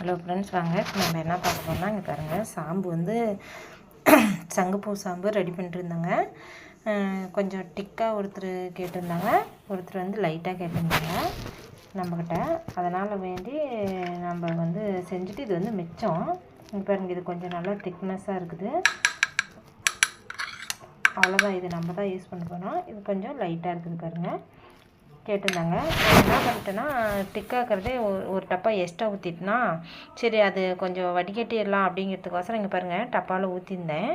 Hello friends, வாங்க நம்ம என்ன பார்க்க போகிறோம்னா, இங்கே பாருங்கள், சாம்பு வந்து சங்குப்பூ சாம்பு ரெடி பண்ணிட்டு இருந்தாங்க. கொஞ்சம் டிக்காக ஒருத்தர் கேட்டிருந்தாங்க, ஒருத்தர் வந்து லைட்டாக கேட்டிருந்தாங்க நம்மக்கிட்ட. அதனால் வேண்டி நம்ம வந்து செஞ்சுட்டு இது வந்து மிச்சம். இங்கே பாருங்கள், இது கொஞ்சம் நல்லா திக்னஸ்ஸாக இருக்குது. அவ்வளோதான், இது நம்ம தான் யூஸ் பண்ண போகிறோம். இது கொஞ்சம் லைட்டாக இருக்குது பாருங்கள். கேட்டிருந்தாங்க. என்ன பண்ணிட்டேன்னா, திக்காக்கிறதே ஒரு டப்பா எக்ஸ்ட்ரா ஊற்றிட்டுனா சரி, அது கொஞ்சம் வடிகட்டிடலாம் அப்படிங்கிறதுக்கோசரம் இங்கே பாருங்கள் டப்பாவில் ஊற்றிருந்தேன்.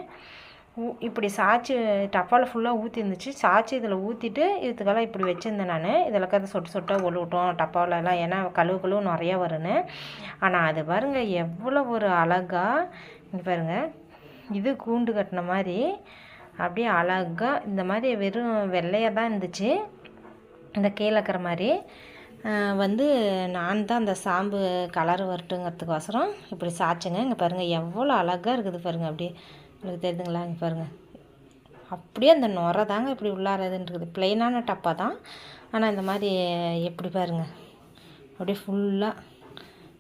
இப்படி சாய்ச்சி டப்பாவில் ஃபுல்லாக ஊற்றிருந்துச்சு. சாய்ச்சி இதில் ஊற்றிட்டு இதுக்கெல்லாம் இப்படி வச்சுருந்தேன் நான். இதில் இருக்கிறத சொட்டு சொட்டாக ஒழுவிட்டோம் டப்பாவிலலாம், ஏன்னா கழுவு நிறையா வரும்னு. ஆனால் அது பாருங்கள் எவ்வளோ ஒரு அழகாக, இங்கே பாருங்கள், இது கூண்டு கட்டின மாதிரி அப்படியே அழகாக இந்த மாதிரி வெறும் வெள்ளையாக தான் இருந்துச்சு. இந்த கீழே இருக்கிற மாதிரி வந்து நான் தான் அந்த சாம்பு கலர் வரட்டுங்கிறதுக்கோசரம் இப்படி சாய்ச்சேங்க. இங்கே பாருங்கள் எவ்வளோ அழகாக இருக்குது பாருங்கள். அப்படியே உங்களுக்கு தெரியுதுங்களா? இங்கே பாருங்கள், அப்படியே அந்த நுரை தாங்க இப்படி உள்ளாரதுன்றது. ப்ளெயினான டப்பா தான், ஆனால் இந்த மாதிரி எப்படி பாருங்கள், அப்படியே ஃபுல்லாக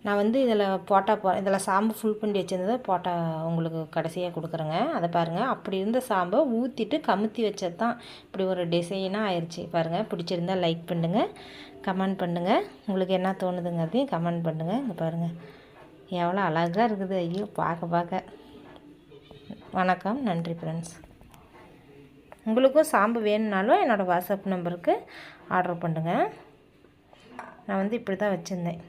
நான் வந்து இதில் இதில் சாம்பு ஃபுல் பண்ணி வச்சுருந்ததை உங்களுக்கு கடைசியாக கொடுக்குறேங்க. அதை பாருங்கள், அப்படி இருந்த சாம்பை ஊற்றிட்டு கமுத்தி வச்சது தான் இப்படி ஒரு டிசைனாக ஆயிடுச்சு பாருங்கள். பிடிச்சிருந்தால் லைக் பண்ணுங்கள், கமெண்ட் பண்ணுங்கள், உங்களுக்கு என்ன தோணுதுங்கிறதையும் கமெண்ட் பண்ணுங்கள். இங்கே பாருங்கள் எவ்வளோ அழகாக இருக்குது. ஐயோ, பார்க்க. வணக்கம், நன்றி ஃப்ரெண்ட்ஸ். உங்களுக்கும் சாம்பு வேணும்னாலும் என்னோடய வாட்ஸ்அப் நம்பருக்கு ஆர்டர் பண்ணுங்கள். நான் வந்து இப்படி தான் வச்சுருந்தேன்.